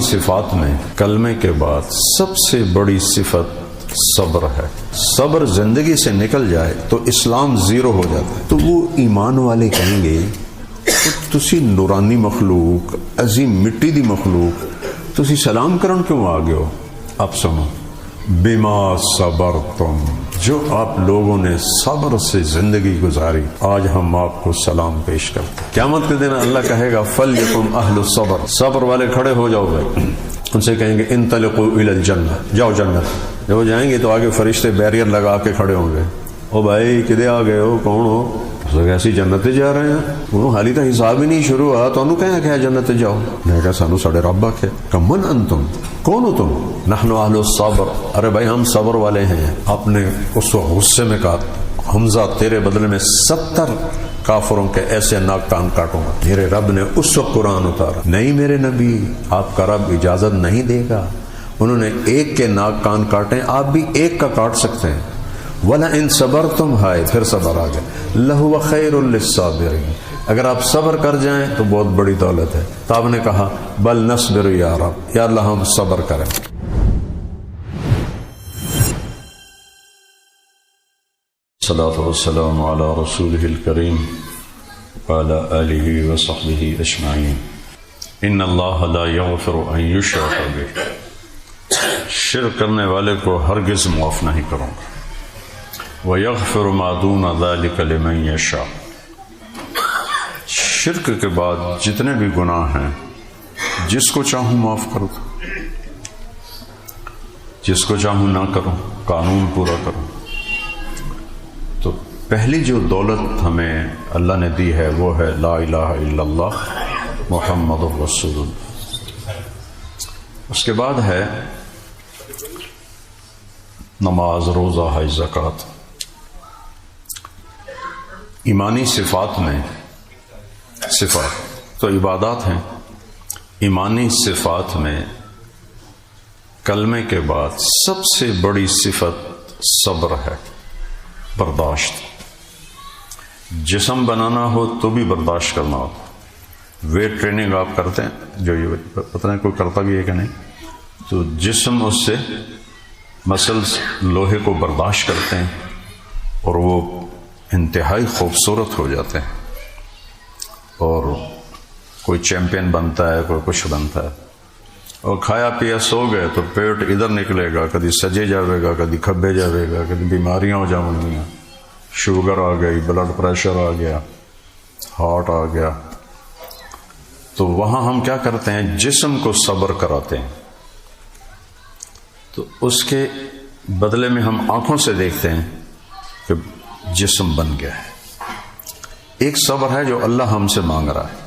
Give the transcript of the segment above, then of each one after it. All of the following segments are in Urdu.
صفات میں کلمے کے بعد سب سے بڑی صفت صبر ہے. صبر زندگی سے نکل جائے تو اسلام زیرو ہو جاتا ہے. تو وہ ایمان والے کہیں گے تسی نورانی مخلوق، عظیم مٹی دی مخلوق، تسی سلام کرن کیوں آ گئے ہو؟ آپ سنو، بما صبرتم، جو آپ لوگوں نے صبر سے زندگی گزاری، آج ہم آپ کو سلام پیش کرتے ہیں. قیامت کے دن اللہ کہے گا فَلْيَكُمْ أَهْلُ الصَّبْرِ، صبر والے کھڑے ہو جاؤ گے. ان سے کہیں گے انطلقوا إِلَى الْجَنَّةِ، جاؤ جنت. جب وہ جائیں گے تو آگے فرشتے بیریئر لگا کے کھڑے ہوں گے. او بھائی کدے آ گئے ہو، کون ہو؟ ایسی جنت جا رہے ہیں، انہوں حالی تو حساب ہی نہیں شروع ہوا تو انہوں کہیں کہ جنت جاؤ. میں کہا سانو ساڑے رب آکھے کمن انتم، کون ہو تم؟ نحن اہل الصبر، ارے بھائی ہم صبر والے ہیں. آپ نے اس وقت غصے میں کہا حمزہ تیرے بدلے میں 70 کافروں کے ایسے ناک کان کاٹوں گا. میرے رب نے اس وقت قرآن اتارا، نہیں میرے نبی آپ کا رب اجازت نہیں دے گا. انہوں نے ایک کے ناک کان کاٹیں، آپ بھی ایک کا کاٹ سکتے ہیں. وَلَئِن صَبَرْتُمْ، ہائے پھر صبر آ گئے. لَهُوَ خَيْرٌ لِلصَّابِرِينَ، اگر آپ صبر کر جائیں تو بہت بڑی دولت ہے. تو آپ نے کہا بل نصبر یا رب، یا اللہ ہم صبر کریں. الصلاۃ والسلام علی رسولہ الکریم وعلی آلہ وصحبہ اجمعین. ان اللہ لا یغفر ان یشرک بہ، شرک کرنے والے کو ہرگز معاف نہیں کروں گا. وَيَغْفِرُ مَا دُونَ ذَلِكَ لِمَن يَشَاءُ، شرک کے بعد جتنے بھی گناہ ہیں جس کو چاہوں معاف کروں، جس کو چاہوں نہ کروں، قانون پورا کروں. تو پہلی جو دولت ہمیں اللہ نے دی ہے وہ ہے لا الہ الا اللہ محمد الرسول اللہ. اس کے بعد ہے نماز، روزہ، حج، زکوٰۃ. ایمانی صفات میں، صفات تو عبادات ہیں، ایمانی صفات میں کلمے کے بعد سب سے بڑی صفت صبر ہے، برداشت. جسم بنانا ہو تو بھی برداشت کرنا ہو. ویٹ ٹریننگ آپ کرتے ہیں، جو یہ پتہ نہیں کوئی کرتا بھی ہے کہ نہیں، تو جسم اس سے مسلز لوہے کو برداشت کرتے ہیں اور وہ انتہائی خوبصورت ہو جاتے ہیں. اور کوئی چیمپئن بنتا ہے، کوئی کچھ بنتا ہے. اور کھایا پیا سو گئے تو پیٹ ادھر نکلے گا، کدی سجے جاوے گا، کدی کھبے جاوے گا، کدی بیماریاں ہو جاؤں گی، شوگر آ گئی، بلڈ پریشر آ گیا، ہارٹ آ گیا. تو وہاں ہم کیا کرتے ہیں؟ جسم کو صبر کراتے ہیں. تو اس کے بدلے میں ہم آنکھوں سے دیکھتے ہیں کہ جسم بن گیا ہے. ایک صبر ہے جو اللہ ہم سے مانگ رہا ہے،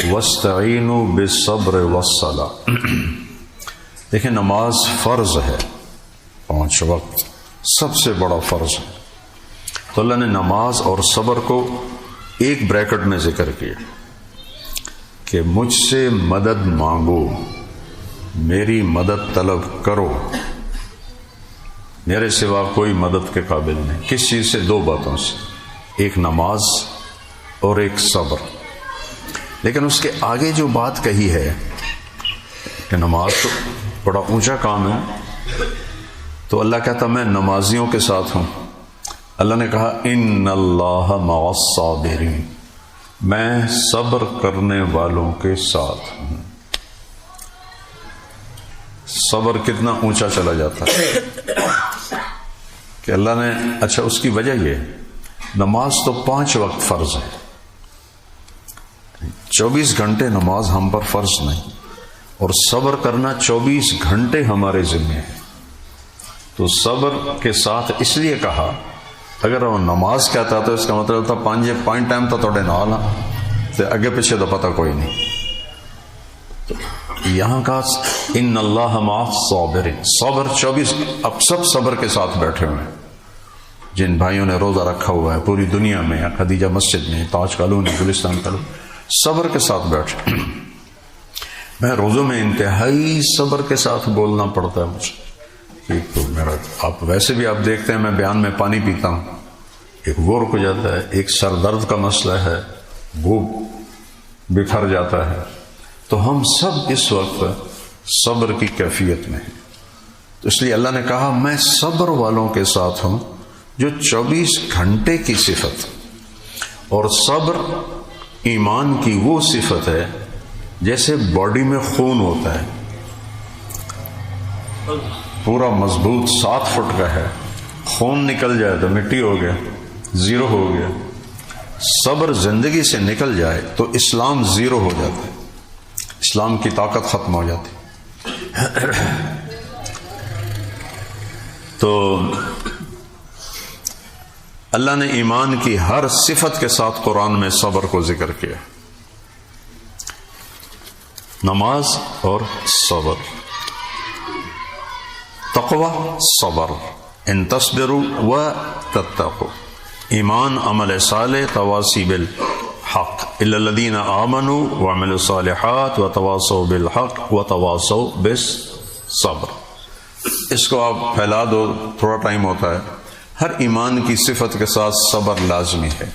وَاسْتَعِينُوا بِالصَّبْرِ وَالصَّلَاةِ. دیکھیں نماز فرض ہے، 5 وقت سب سے بڑا فرض ہے. تو اللہ نے نماز اور صبر کو ایک بریکٹ میں ذکر کیا کہ مجھ سے مدد مانگو، میری مدد طلب کرو، میرے سوا کوئی مدد کے قابل نہیں. کس چیز سے؟ 2 باتوں سے، ایک نماز اور ایک صبر. لیکن اس کے آگے جو بات کہی ہے کہ نماز تو بڑا اونچا کام ہے، تو اللہ کہتا میں نمازیوں کے ساتھ ہوں. اللہ نے کہا ان اللہ مع الصابرین، میں صبر کرنے والوں کے ساتھ ہوں. صبر کتنا اونچا چلا جاتا ہے کہ اللہ نے، اچھا اس کی وجہ یہ، نماز تو 5 وقت فرض ہے، 24 گھنٹے نماز ہم پر فرض نہیں، اور صبر کرنا 24 گھنٹے ہمارے ذمہ ہے. تو صبر کے ساتھ اس لیے کہا، اگر وہ نماز کہتا تو اس کا مطلب تھا 5 پوائنٹ ٹائم تو توڑے نال تے اگے پیچھے تو پتہ کوئی نہیں. تو یہاں کا ان اللہ مع الصابرین، صبر 24، اب سب صبر کے ساتھ بیٹھے ہوئے ہیں. جن بھائیوں نے روزہ رکھا ہوا ہے پوری دنیا میں، خدیجہ مسجد میں، تاج کالونی، گلستان کالونی، صبر کے ساتھ بیٹھے. میں روزوں میں انتہائی صبر کے ساتھ بولنا پڑتا ہے مجھے. ایک تو میرا، آپ ویسے بھی آپ دیکھتے ہیں میں بیان میں پانی پیتا ہوں، ایک وہ رک جاتا ہے، ایک سر درد کا مسئلہ ہے وہ بکھر جاتا ہے. تو ہم سب اس وقت صبر کی کیفیت میں ہے. تو اس لیے اللہ نے کہا میں صبر والوں کے ساتھ ہوں جو 24 گھنٹے کی صفت. اور صبر ایمان کی وہ صفت ہے جیسے باڈی میں خون ہوتا ہے، پورا مضبوط 7 فٹ کا ہے، خون نکل جائے تو مٹی ہو گیا، زیرو ہو گیا. صبر زندگی سے نکل جائے تو اسلام زیرو ہو جاتا ہے، اسلام کی طاقت ختم ہو جاتی. تو اللہ نے ایمان کی ہر صفت کے ساتھ قرآن میں صبر کو ذکر کیا. نماز اور صبر، تقوی صبر، ان تصبروا وتتقوا، ایمان عمل صالح تواصی بالحق، الا الذین آمنوا وعملوا الصالحات وتواصوا بالحق وتواصوا بالصبر. اس کو آپ پھیلا دو، تھوڑا ٹائم ہوتا ہے. ہر ایمان کی صفت کے ساتھ صبر لازمی ہے.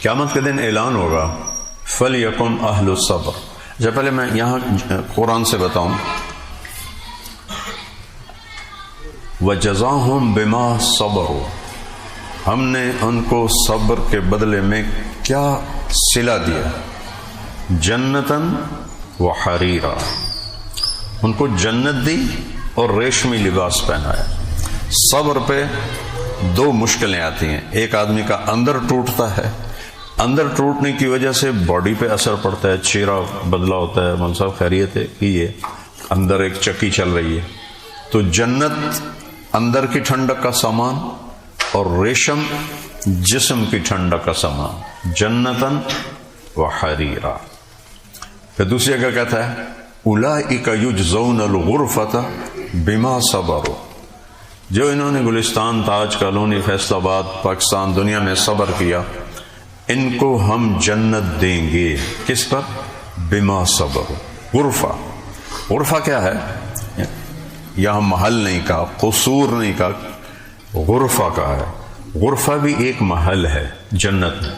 قیامت کے دن اعلان ہوگا فَلْيَكُنْ أَهْلُ الصَّبْرِ. جب پہلے میں یہاں قرآن سے بتاؤں، وَجَزَاهُمْ بِمَا صَبَرُوا، ہم نے ان کو صبر کے بدلے میں کیا صلہ دیا، جنتاً وحریرا، ان کو جنت دی اور ریشمی لباس پہنایا. صبر پہ 2 مشکلیں آتی ہیں. ایک آدمی کا اندر ٹوٹتا ہے، اندر ٹوٹنے کی وجہ سے باڈی پہ اثر پڑتا ہے، چہرہ بدلا ہوتا ہے. مول صاحب خیریت ہے کہ یہ اندر ایک چکی چل رہی ہے. تو جنت اندر کی ٹھنڈک کا سامان اور ریشم جسم کی ٹھنڈک کا سامان، جنتاً وحریرا. پھر دوسری جگہ کہتا ہے اولئک یجزون الغرفۃ بما صبروا، جو انہوں نے گلستان، تاج کالونی، فیصل آباد، پاکستان، دنیا میں صبر کیا، ان کو ہم جنت دیں گے. کس پر؟ بما صبروا. غرفہ، غرفہ کیا ہے؟ یہاں محل نہیں کہا، قصور نہیں کہا، غرفہ کہا ہے. غرفہ بھی ایک محل ہے جنت میں.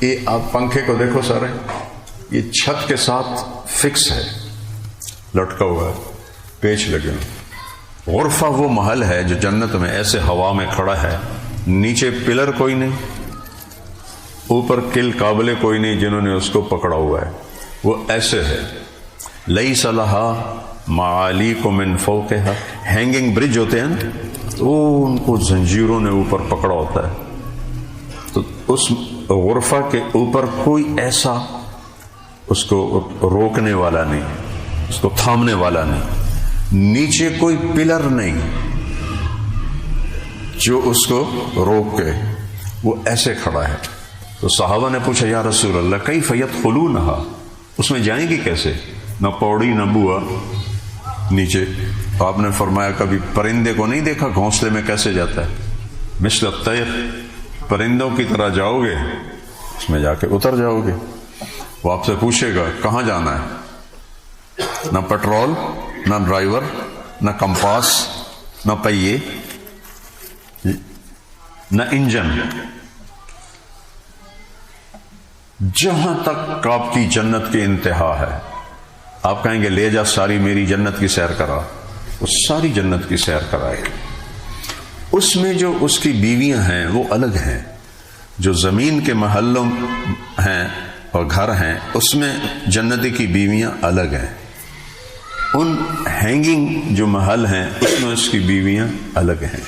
یہ آپ پنکھے کو دیکھو سارے، یہ چھت کے ساتھ فکس ہے، لٹکا ہوا ہے، پیچ لگے ہوئے. غرفہ وہ محل ہے جو جنت میں ایسے ہوا میں کھڑا ہے، نیچے پلر کوئی نہیں، اوپر کل قابلے کوئی نہیں جنہوں نے اس کو پکڑا ہوا ہے. وہ ایسے ہے. لیس لہا معالیکم من فوقہا، ہینگنگ برج ہوتے ہیں تو ان کو زنجیروں نے اوپر پکڑا ہوتا ہے. تو اس غرفہ کے اوپر کوئی ایسا اس کو روکنے والا نہیں، اس کو تھامنے والا نہیں. نیچے کوئی پلر نہیں جو اس کو روک کے، وہ ایسے کھڑا ہے. تو صحابہ نے پوچھا یا رسول اللہ کیف یدخلونہا، اس میں جائیں گی کیسے؟ نہ پوڑی نہ بوا نیچے. آپ نے فرمایا کبھی پرندے کو نہیں دیکھا گھونسلے میں کیسے جاتا ہے؟ مثل الطیر، پرندوں کی طرح جاؤ گے، اس میں جا کے اتر جاؤ گے. وہ آپ سے پوچھے گا کہاں جانا ہے، نہ پیٹرول، نہ ڈرائیور، نہ کمپاس، نہ پہیے، نہ انجن. جہاں تک آپ کی جنت کی انتہا ہے، آپ کہیں گے لے جا ساری میری جنت کی سیر کرا، وہ ساری جنت کی سیر کرائے. اس میں جو اس کی بیویاں ہیں وہ الگ ہیں، جو زمین کے محلوں ہیں اور گھر ہیں اس میں جنتی کی بیویاں الگ ہیں. ان ہینگنگ جو محل ہیں اس میں اس کی بیویاں الگ ہیں.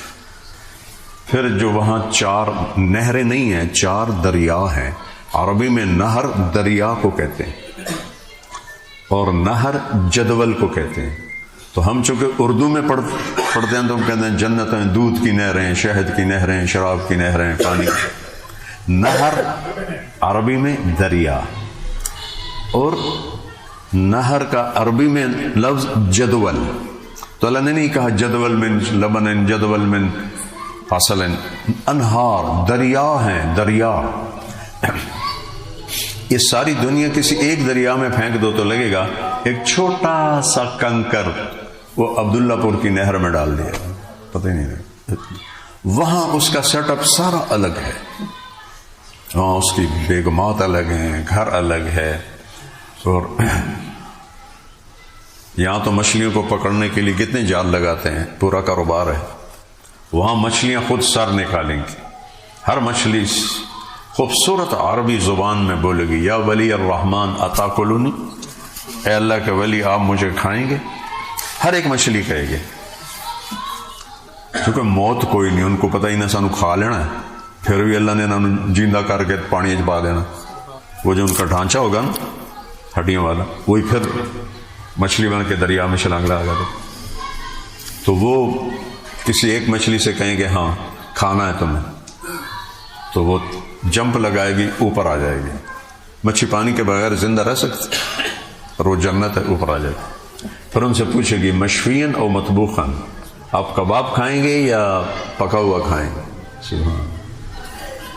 پھر جو وہاں 4 نہریں نہیں ہیں، 4 دریا ہیں. عربی میں نہر دریا کو کہتے ہیں اور نہر جدول کو کہتے ہیں. تو ہم چونکہ اردو میں پڑھتے ہیں تو ہم کہتے ہیں جنتیں دودھ کی نہریں، شہد کی نہریں، شراب کی نہریں، پانی. نہر عربی میں دریا، اور نہر کا عربی میں لفظ جدول. تو اللہ نے نہیں کہا جدول من لبن، جدول من عسل. انہار، دریا ہیں، دریا. یہ ساری دنیا کسی ایک دریا میں پھینک دو تو لگے گا ایک چھوٹا سا کنکر وہ عبداللہ پور کی نہر میں ڈال دیا، پتہ ہی نہیں. وہاں اس کا سیٹ اپ سارا الگ ہے، وہاں اس کی بیگمات الگ ہیں، گھر الگ ہے، اور یہاں تو مچھلیوں کو پکڑنے کے لیے کتنے جال لگاتے ہیں، پورا کاروبار ہے. وہاں مچھلیاں خود سر نکالیں گی. ہر مچھلی خوبصورت عربی زبان میں بولے گی، یا ولی الرحمن اتاکلونی، اے اللہ کے ولی آپ مجھے کھائیں گے. ہر ایک مچھلی کہے گی، کیونکہ موت کوئی نہیں، ان کو پتہ ہی نہ سانو کھا لینا ہے، پھر بھی اللہ نے انہوں جیندہ کر کے پانی چ دینا. وہ جو ان کا ڈھانچہ ہوگا نا ہڈیوں والا، وہی پھر مچھلی بن کے دریا میں چھلانگ لگا دے. تو وہ کسی ایک مچھلی سے کہیں گے ہاں کھانا ہے تمہیں، تو وہ جمپ لگائے گی، اوپر آ جائے گی. مچھلی پانی کے بغیر زندہ رہ سکتی، اور وہ جنت ہے، اوپر آ جائے گی. پھر ان سے پوچھے گی مشوین او مطبوخن، آپ کباب کھائیں گے یا پکا ہوا کھائیں گے؟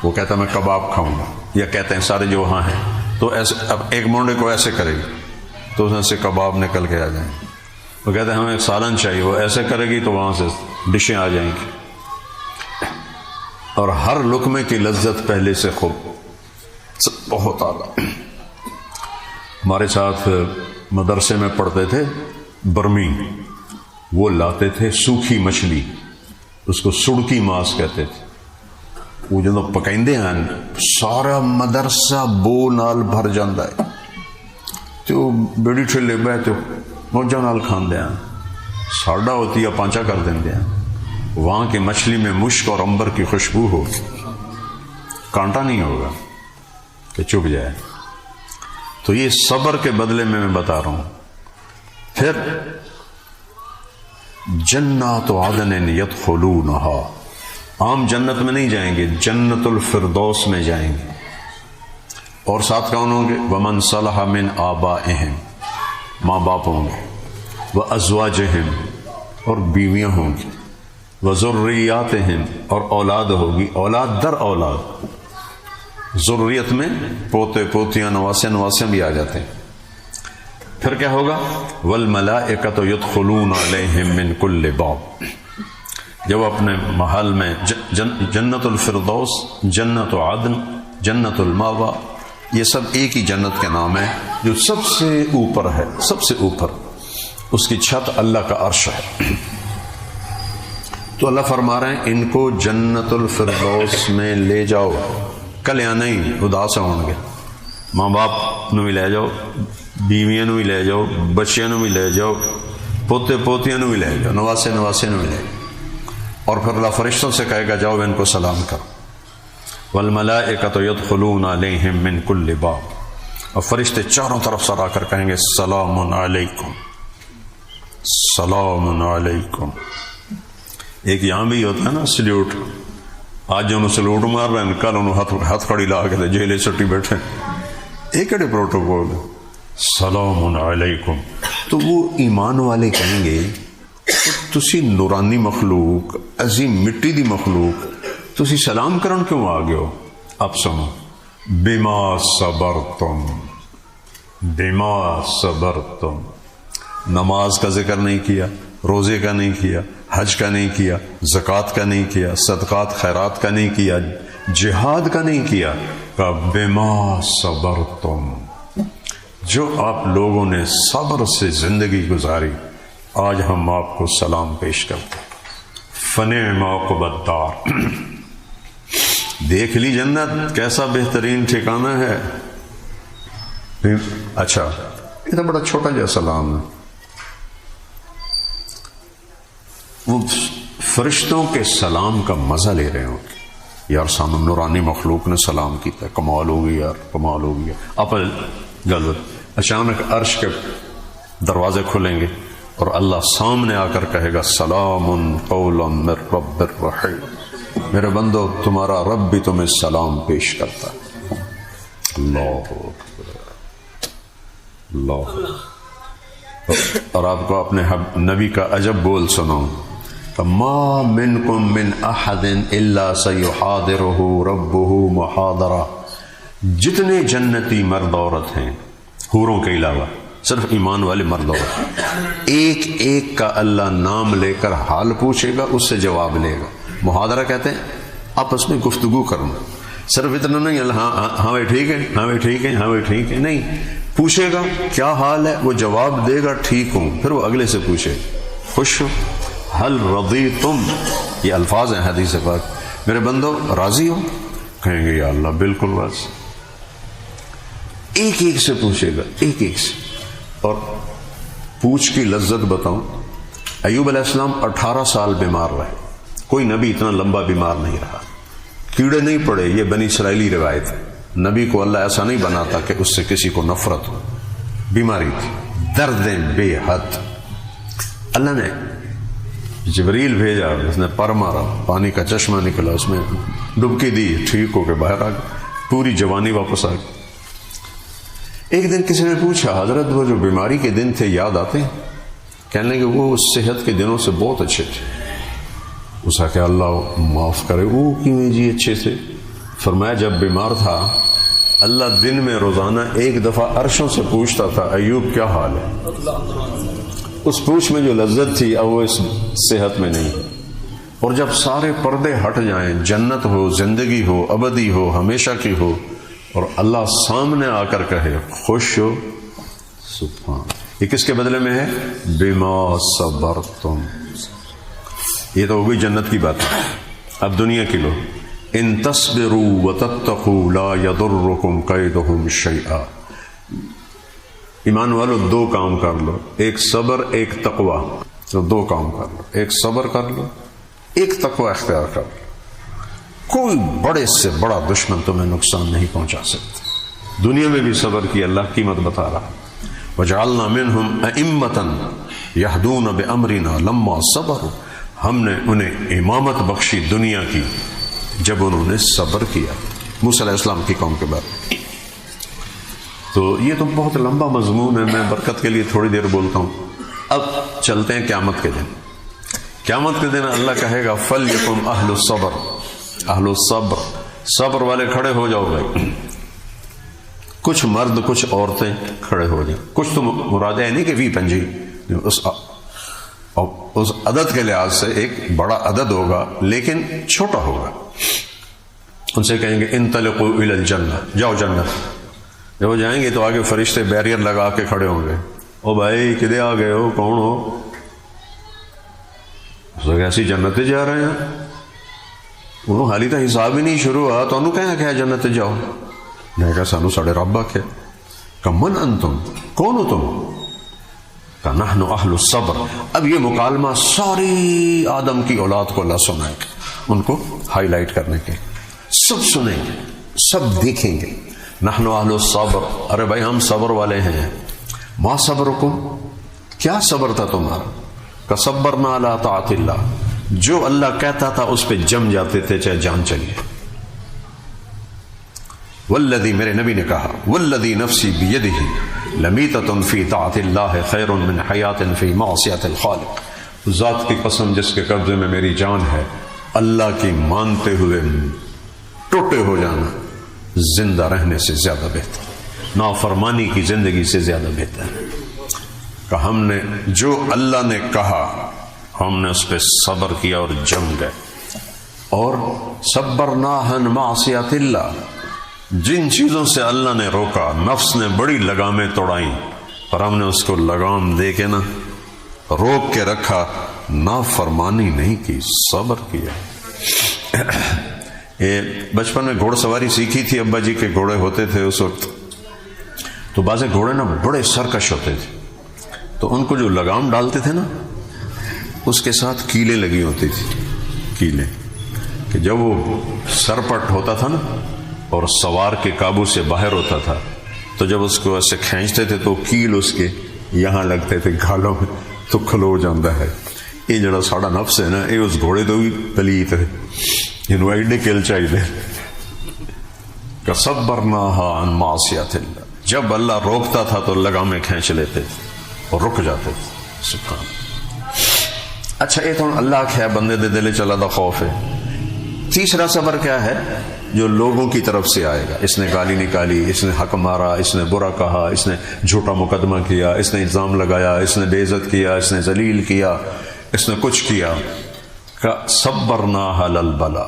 وہ کہتا ہے میں کباب کھاؤں گا. یا کہتے ہیں سارے جو وہاں ہیں، تو ایسے اب ایک مونڈے کو ایسے کرے گی تو اس میں سے کباب نکل کے آ جائیں گے. وہ کہتے ہیں ہمیں ایک سالن چاہیے، وہ ایسے کرے گی تو وہاں سے ڈشیں آ جائیں گی. اور ہر لقمے کی لذت پہلے سے خوب بہت اعلیٰ. ہمارے ساتھ مدرسے میں پڑھتے تھے برمی، وہ لاتے تھے سوکھی مچھلی، اس کو سڑکی ماس کہتے تھے. وہ جدو پکائندے ہیں سارا مدرسہ بو نال بھر جاندہ ہے، تو بیڑی ٹھلے بہ تو موجہ نال کھاندے ہیں. ساڑھا ہوتی ہے پانچا کر دیندے ہیں. وہاں کی مچھلی میں مشک اور عنبر کی خوشبو ہو، کانٹا نہیں ہوگا کہ چپ جائے. تو یہ صبر کے بدلے میں بتا رہا ہوں. پھر جنات عدن یدخلونہا، عام جنت میں نہیں جائیں گے، جنت الفردوس میں جائیں گے. اور ساتھ کون ہوں گے؟ ومن صلح من آبائہم، ماں باپ ہوں گے، وازواجہم، اور بیویاں ہوں گی، وذریاتہم، اور اولاد ہوگی، اولاد در اولاد. ذریت میں پوتے پوتیاں نواسے نواسے بھی آ جاتے ہیں. پھر کیا ہوگا؟ والملائکۃ یدخلون علیہم من کل باب. جب اپنے محل میں جنت الفردوس، جنت عدن، جنت المأویٰ، یہ سب ایک ہی جنت کے نام ہے جو سب سے اوپر ہے، سب سے اوپر. اس کی چھت اللہ کا عرش ہے. تو اللہ فرما رہے ہیں ان کو جنت الفردوس میں لے جاؤ. کل یا نہیں اداس ہوں گے، ماں باپ نو بھی لے جاؤ، بیویاں نو بھی لے جاؤ، بچیاں نو بھی لے جاؤ، پوتے پوتیاں نو بھی لے جاؤ، نواسے نواسے نو بھی لے جاؤ. اور پھر اللہ فرشتوں سے کہے گا جاؤ ان کو سلام کرو. والملائکۃ یدخلون علیہم من کل باب. اور فرشتے چاروں طرف سر آ کر کہیں گے سلام علیکم، سلام علیکم. ایک یہاں بھی ہوتا ہے نا سلیوٹ، آج جو انہوں سلوٹ مار رہے ہیں، کل انہوں ہاتھ کھڑی لا کے جیلے چھٹی بیٹھے. ایک کڑے پروٹوکول سلام علیکم. تو وہ ایمان والے کہیں گے تسی نورانی مخلوق، عظیم مٹی دی مخلوق، تسی سلام کرن کیوں آ گئے ہو؟ اب سنو، بما صبرتم، بما صبرتم. نماز کا ذکر نہیں کیا، روزے کا نہیں کیا، حج کا نہیں کیا، زکوٰۃ کا نہیں کیا، صدقات خیرات کا نہیں کیا، جہاد کا نہیں کیا. کہ بما صبرتم، جو آپ لوگوں نے صبر سے زندگی گزاری، آج ہم آپ کو سلام پیش کرتے ہیں. فنعم عقبی الدار. دیکھ لی جنت کیسا بہترین ٹھکانہ ہے. اچھا یہ تو بڑا چھوٹا جا سلام ہے. وہ فرشتوں کے سلام کا مزہ لے رہے ہوں گے. یار سامنے نورانی مخلوق نے سلام کیتا ہے، کمال ہوگی یار، کمال ہوگی. اب گل اچانک عرش کے دروازے کھلیں گے اور اللہ سامنے آ کر کہے گا سلام قولا من رب الرحیم. میرے بندو تمہارا رب بھی تمہیں سلام پیش کرتا ہے. اللہ اللہ. اور آپ کو اپنے نبی کا عجب بول سنو، ما منکم من احد الا سیحاضرہ ربہ محاضرہ. جتنے جنتی مرد عورت ہیں حوروں کے علاوہ، صرف ایمان والے مرد عورت، ایک ایک کا اللہ نام لے کر حال پوچھے گا، اس سے جواب لے گا. محاضرہ کہتے ہیں آپس میں گفتگو کرنا. صرف اتنا نہیں اللہ ہاں بھائی ٹھیک ہے، ہاں بھائی ٹھیک ہے، ہاں بھائی ٹھیک ہے، نہیں. پوچھے گا کیا حال ہے، وہ جواب دے گا ٹھیک ہوں، پھر وہ اگلے سے پوچھے خوش ہو، حل رضیتم، یہ الفاظ ہیں حدیث پاک، میرے بندو راضی ہو؟ کہیں گے یا اللہ بالکل راضی۔ ایک ایک سے پوچھے گا، ایک ایک سے۔ اور پوچھ کی لذت بتاؤں، ایوب علیہ السلام 18 سال بیمار رہے، کوئی نبی اتنا لمبا بیمار نہیں رہا، کیڑے نہیں پڑے، یہ بنی اسرائیلی روایت ہے، نبی کو اللہ ایسا نہیں بناتا کہ اس سے کسی کو نفرت ہو، بیماری تھی، دردیں بے حد، اللہ نے جبریل بھیجا، اس نے پر مارا، پانی کا چشمہ نکلا، اس میں ڈبکی دی، ٹھیک ہو کے باہر آ گیا، پوری جوانی واپس آ گئی۔ ایک دن کسی نے پوچھا حضرت وہ جو بیماری کے دن تھے یاد آتے ہیں؟ کہنے لگے وہ صحت کے دنوں سے بہت اچھے تھے۔ اس کا کہ اللہ معاف کرے، وہ کیوں جی اچھے سے؟ فرمایا جب بیمار تھا اللہ دن میں روزانہ ایک دفعہ عرشوں سے پوچھتا تھا ایوب کیا حال ہے، اس پوچھ میں جو لذت تھی اب وہ اس صحت میں نہیں۔ اور جب سارے پردے ہٹ جائیں، جنت ہو، زندگی ہو، ابدی ہو، ہمیشہ کی ہو، اور اللہ سامنے آ کر کہے خوش ہو، سبحان، یہ کس کے بدلے میں ہے؟ بما صبرتم، یہ تو ہوگی جنت کی بات ہے۔ اب دنیا کی لو، ان تصبروا وتتقوا لا يضركم كيدهم شيئا، ایمان والو دو کام کر لو، ایک صبر ایک تقوی، تو دو کام کر لو، ایک صبر کر لو، ایک تقوی اختیار کر لو، کوئی بڑے سے بڑا دشمن تمہیں نقصان نہیں پہنچا سکتا۔ دنیا میں بھی صبر کی اللہ قیمت بتا رہا، وجعلنا منهم ائمة يهدون بامرنا لما صبروا، ہم نے انہیں امامت بخشی دنیا کی جب انہوں نے صبر کیا، موسیٰ علیہ السلام کی قوم کے بعد۔ تو یہ تو بہت لمبا مضمون ہے، میں برکت کے لیے تھوڑی دیر بولتا ہوں۔ اب چلتے ہیں قیامت کے دن۔ قیامت کے دن اللہ کہے گا فَلْيَكُمْ أَهْلُ الصَّبْرِ، اہل الصبر، صبر والے کھڑے ہو جاؤ گے، کچھ مرد کچھ عورتیں کھڑے ہو جائیں، کچھ تو مراد ہے نہیں کہ 20-25، اس عدد کے لحاظ سے ایک بڑا عدد ہوگا لیکن چھوٹا ہوگا۔ ان سے کہیں گے انطلقوا الی الجنہ، جاؤ جنت۔ جب وہ جائیں گے تو آگے فرشتے بیریئر لگا کے کھڑے ہوں گے، او بھائی کدے آ گئے ہو، کون ہو؟ ایسی جنت جا رہے ہیں، انہوں حالی تو حساب ہی نہیں شروع ہوا تو انہوں کہیں کہ جنت جاؤ۔ میں کہا سانو ساڑے رب آکھے کہ من انتم، کون ہو تم؟ کہ نحن اہل الصبر۔ اب یہ مکالمہ ساری آدم کی اولاد کو اللہ سنائے گا، ان کو ہائی لائٹ کرنے کے، سب سنیں گے، سب دیکھیں گے، نحن اہل الصبر، ارے بھائی ہم صبر والے ہیں۔ ما صبرکم، کیا صبر تھا تمہارا؟ کہ صبرنا علی طاعت اللہ، جو اللہ کہتا تھا اس پہ جم جاتے تھے چاہے جان چلیے۔ والذی، میرے نبی نے کہا والذی نفسی بیدہ لمیتۃ فی طاعت اللہ خیر من حیات فی معصیۃ الخالق، ذات کی قسم جس کے قبضے میں میری جان ہے، اللہ کی مانتے ہوئے ٹوٹے ہو جانا زندہ رہنے سے زیادہ بہتر، نافرمانی کی زندگی سے زیادہ بہتر ہے۔ کہ ہم نے جو اللہ نے کہا ہم نے اس پہ صبر کیا اور جم گئے، اور صبرنا عن معصیۃ اللہ، جن چیزوں سے اللہ نے روکا، نفس نے بڑی لگامیں توڑائیں پر ہم نے اس کو لگام دے کے نا روک کے رکھا، نافرمانی نہیں کی، صبر کیا۔ بچپن میں گھوڑ سواری سیکھی تھی، ابا جی کے گھوڑے ہوتے تھے اس وقت، تو بعض گھوڑے نا بڑے سرکش ہوتے تھے، تو ان کو جو لگام ڈالتے تھے نا اس کے ساتھ کیلیں لگی ہوتی تھی، کیلیں، کہ جب وہ سرپٹ ہوتا تھا نا اور سوار کے قابو سے باہر ہوتا تھا تو جب اس کو ایسے کھینچتے تھے تو کیل اس کے یہاں لگتے تھے گھالوں میں، تو کھلو جاندہ ہے۔ یہ جڑا ساڑا نفس ہے نا، یہ اس گھوڑے تو بھی پلیت ہے، انہوں ایڈے کل چاہیے کہ صبرناہا عن معصیت اللہ، جب اللہ روکتا تھا تو لگامیں کھینچ لیتے تھے اور رک جاتے تھے۔ سبحان۔ اچھا یہ تو اللہ کیا بندے دے دلے چلا دا خوف ہے۔ تیسرا صبر کیا ہے؟ جو لوگوں کی طرف سے آئے گا، اس نے گالی نکالی، اس نے حق مارا، اس نے برا کہا، اس نے جھوٹا مقدمہ کیا، اس نے الزام لگایا، اس نے بے عزت کیا، اس نے ذلیل کیا، اس نے کچھ کیا، کہ صبرنا علی البلا،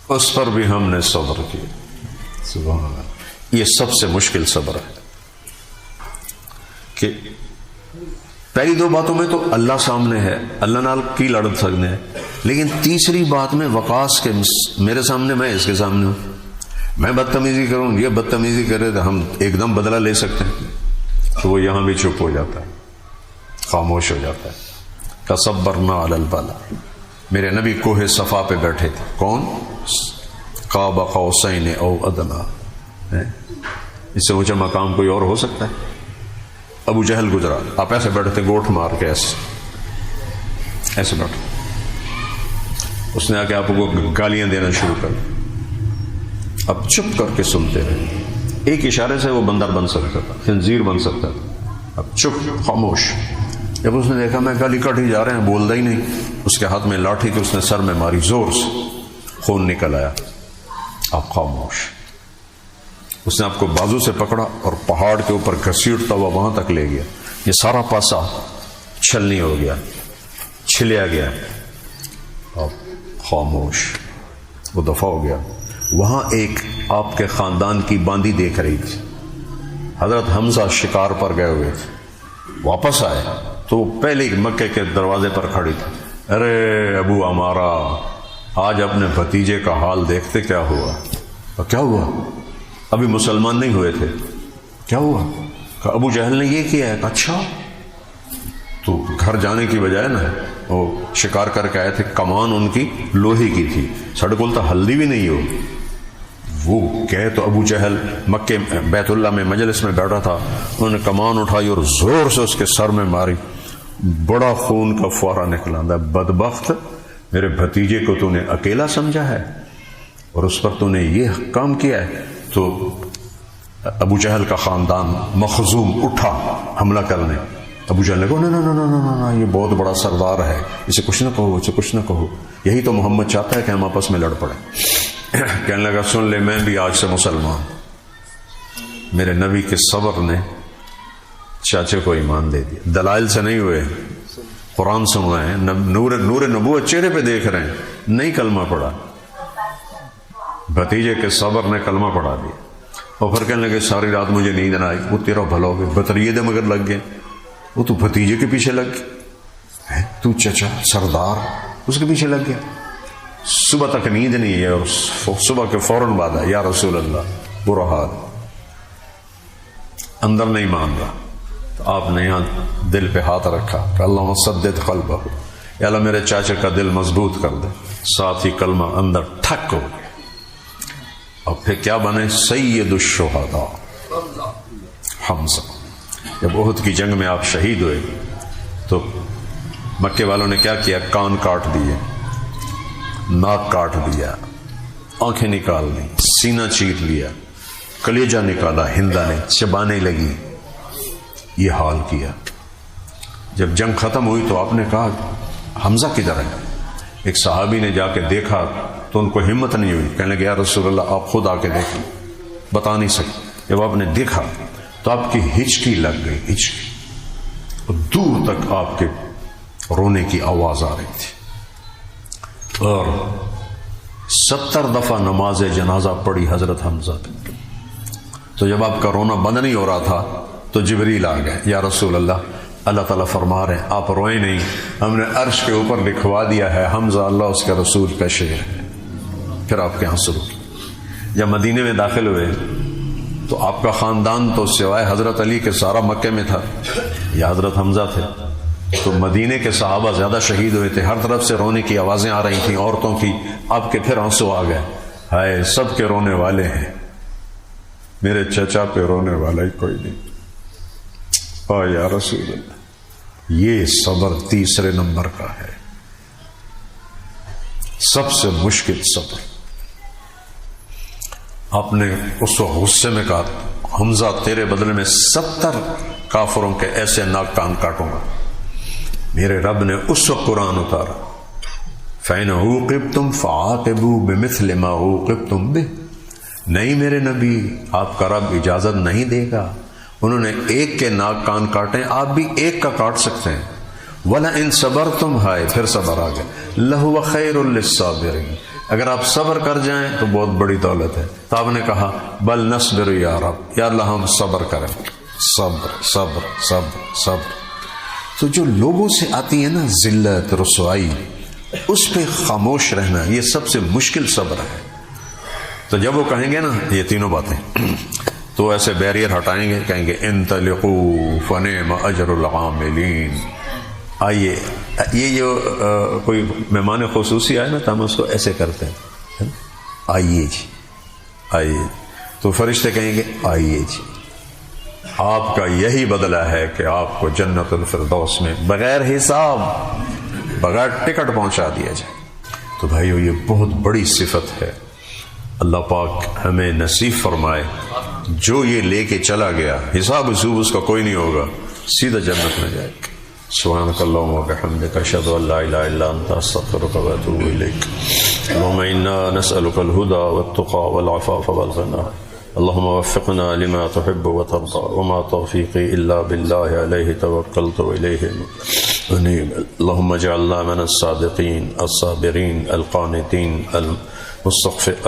اس پر بھی ہم نے صبر کیا۔ سبحان اللہ، یہ سب سے مشکل صبر ہے۔ کہ پہلی دو باتوں میں تو اللہ سامنے ہے، اللہ نال کی لڑ سکتے ہیں، لیکن تیسری بات میں وقاص کے میرے سامنے، میں اس کے سامنے ہوں، میں بدتمیزی کروں، یہ بدتمیزی کرے تو ہم ایک دم بدلہ لے سکتے ہیں. تو وہ یہاں بھی چپ ہو جاتا ہے، خاموش ہو جاتا ہے. کصبرنا علی البلا. میرے نبی کوہ صفا پہ بیٹھے تھے. کون؟ قاب قوسین او ادنا. اس سے اونچا مقام کوئی اور ہو سکتا ہے؟ ابو جہل گزرا، آپ ایسے بیٹھتے گوٹھ مار کے ایسے بیٹھے، اس نے آ کے آپ کو گالیاں دینا شروع کر، اب چپ کر کے سنتے رہے. ایک اشارے سے وہ بندر بن سکتا تھا، خنزیر بن سکتا تھا. اب چپ، خاموش. جب اس نے دیکھا میں گالی کٹ ہی جا رہے ہیں، بولتا ہی نہیں، اس کے ہاتھ میں لاٹھی تھی، اس نے سر میں ماری، زور سے خون نکل آیا. آپ خاموش. اس نے آپ کو بازو سے پکڑا اور پہاڑ کے اوپر گھسیٹتا ہوا وہاں تک لے گیا. یہ سارا پاسا چھلنی ہو گیا، چھلیا گیا. آپ خاموش. وہ دفع ہو گیا. وہاں ایک آپ کے خاندان کی باندی دیکھ رہی تھی. حضرت حمزہ شکار پر گئے ہوئے تھے، واپس آئے تو وہ پہلے مکے کے دروازے پر کھڑی تھی. ارے ابو ہمارا، آج اپنے بھتیجے کا حال دیکھتے کیا ہوا. کیا ہوا؟ ابھی مسلمان نہیں ہوئے تھے. کیا ہوا؟ کہ ابو جہل نے یہ کیا ہے. اچھا. تو گھر جانے کی بجائے نا وہ شکار کر کے آئے تھے، کمان ان کی لوہے کی تھی، سڑ کول تو ہلدی بھی نہیں ہو. وہ کہے تو ابو جہل مکے بیت اللہ میں مجلس میں بیٹھا تھا، انہوں نے کمان اٹھائی اور زور سے اس کے سر میں ماری. بڑا خون کا فوارہ نکلا. بدبخت، میرے بھتیجے کو تو نے اکیلا سمجھا ہے اور اس پر تو نے یہ کام کیا ہے. تو ابو جہل کا خاندان مخزوم اٹھا حملہ کرنے. ابو جہل نے کہا نا یہ بہت بڑا سردار ہے، اسے کچھ نہ کہو، اسے کچھ نہ کہو. یہی تو محمد چاہتا ہے کہ ہم آپس میں لڑ پڑیں. کہنے لگا سن لے، میں بھی آج سے مسلمان. میرے نبی کے صبر نے چاچے کو ایمان دے دیا. دلائل سے نہیں ہوئے، قرآن سن رہے ہیں، نور نبوت چہرے پہ دیکھ رہے ہیں، نہیں کلمہ پڑھا. بھتیجے کے صبر نے کلمہ پڑھا دیا. اور پھر کہنے لگے ساری رات مجھے نیند نہ آئی. وہ تیرا بھلا ہو گیا، بتریے مگر لگ گئے. وہ تو بھتیجے کے پیچھے لگ گیا، تو چچا سردار اس کے پیچھے لگ گیا. صبح تک نیند نہیں ہے اور صبح کے فوراً بعد ہے یا رسول اللہ برا حال. اندر نہیں مان رہا تو آپ نے یہاں دل پہ ہاتھ رکھا کہ اللہ سدد قلبہ، یا اللہ میرے چاچے کا دل مضبوط کر دے. ساتھ ہی کلمہ اندر ٹھک ہو گیا. اور پھر کیا بنے؟ سید الشہداء حمزہ. جب احد کی جنگ میں آپ شہید ہوئے تو مکے والوں نے کیا کیا؟ کان کاٹ دیے، ناک کاٹ دیا، آنکھیں نکال لی، سینہ چیر لیا، کلیجہ نکالا، ہندا نے چبانے لگی. یہ حال کیا. جب جنگ ختم ہوئی تو آپ نے کہا حمزہ کدھر ہے؟ ایک صحابی نے جا کے دیکھا تو ان کو ہمت نہیں ہوئی، کہنے لگے یا رسول اللہ آپ خود آ کے دیکھیں. بتا نہیں سکے. جب آپ نے دیکھا تو آپ کی ہچکی لگ گئی، ہچکی، اور دور تک آپ کے رونے کی آواز آ رہی تھی. اور 70 دفعہ نماز جنازہ پڑھی حضرت حمزہ پہ. تو جب آپ کا رونا بند نہیں ہو رہا تھا تو جبریل آ گئے. یا رسول اللہ، اللہ تعالیٰ فرما رہے ہیں آپ روئیں نہیں، ہم نے عرش کے اوپر لکھوا دیا ہے حمزہ اللہ اس کے رسول کا شعر ہے. پھر آپ کے یہاں شروع کی. جب مدینے میں داخل ہوئے تو آپ کا خاندان تو سوائے حضرت علی کے سارا مکے میں تھا، یا حضرت حمزہ تھے. تو مدینے کے صحابہ زیادہ شہید ہوئے تھے، ہر طرف سے رونے کی آوازیں آ رہی تھیں عورتوں کی. آپ کے پھر آنسو آ گئے. ہائے سب کے رونے والے ہیں، میرے چچا پہ رونے والا ہی کوئی نہیں. یا رسول اللہ، یہ صبر تیسرے نمبر کا ہے، سب سے مشکل صبر. آپ نے اس وقت غصے میں کہا حمزہ تیرے بدلے میں 70 کافروں کے ایسے ناک کان کاٹوں گا. میرے رب نے اس وقت قرآن اتارا فَإِنْ عُوقِبْتُمْ فَعَاقِبُوا بِمِثْلِ مَا عُوقِبْتُمْ بِهِ. نہیں میرے نبی، آپ کا رب اجازت نہیں دے گا. انہوں نے ایک کے ناک کان کاٹے، آپ بھی ایک کا کاٹ سکتے ہیں. وَلَئِنْ صَبَرْتُمْ، ہائے پھر صبر آ گئے، لَهُوَ خَيْرٌ لِلصَّابِرِينَ، اگر آپ صبر کر جائیں تو بہت بڑی دولت ہے. تو آپ نے کہا بل نصبر یا رب، یا اللہ ہم صبر کریں. صبر صبر صبر صبر. تو جو لوگوں سے آتی ہے نا ذلت رسوائی، اس پہ خاموش رہنا یہ سب سے مشکل صبر ہے. تو جب وہ کہیں گے نا یہ تینوں باتیں تو ایسے بیریئر ہٹائیں گے، کہیں گے انطلقوا فنعم اجر العاملین. آئیے، یہ جو کوئی مہمان خصوصی آئے نا تو ہم اس کو ایسے کرتے ہیں، آئیے جی آئیے. تو فرشتے کہیں گے آئیے جی، آپ کا یہی بدلہ ہے کہ آپ کو جنت الفردوس میں بغیر حساب بغیر ٹکٹ پہنچا دیا جائے. تو بھائیو یہ بہت بڑی صفت ہے. اللہ پاک ہمیں نصیب فرمائے جو یہ لے کے چلا گیا حساب وصوب اس کا کوئی نہیں ہوگا، سیدھا جنت میں جائے گا. سبحانک اللہم وبحمدک اشہد ان لا الہ الا انت استغفرک واتوب الیک. اللہم انا نسألک الہدی والتقی والعفاف والغنی. اللہم وفقنا لما تحب وترضى وما توفیقی الا باللہ علیہ توکلت والیہ انیب. اللہم اجعلنا من الصادقین الصابرین القانتین المستغفرین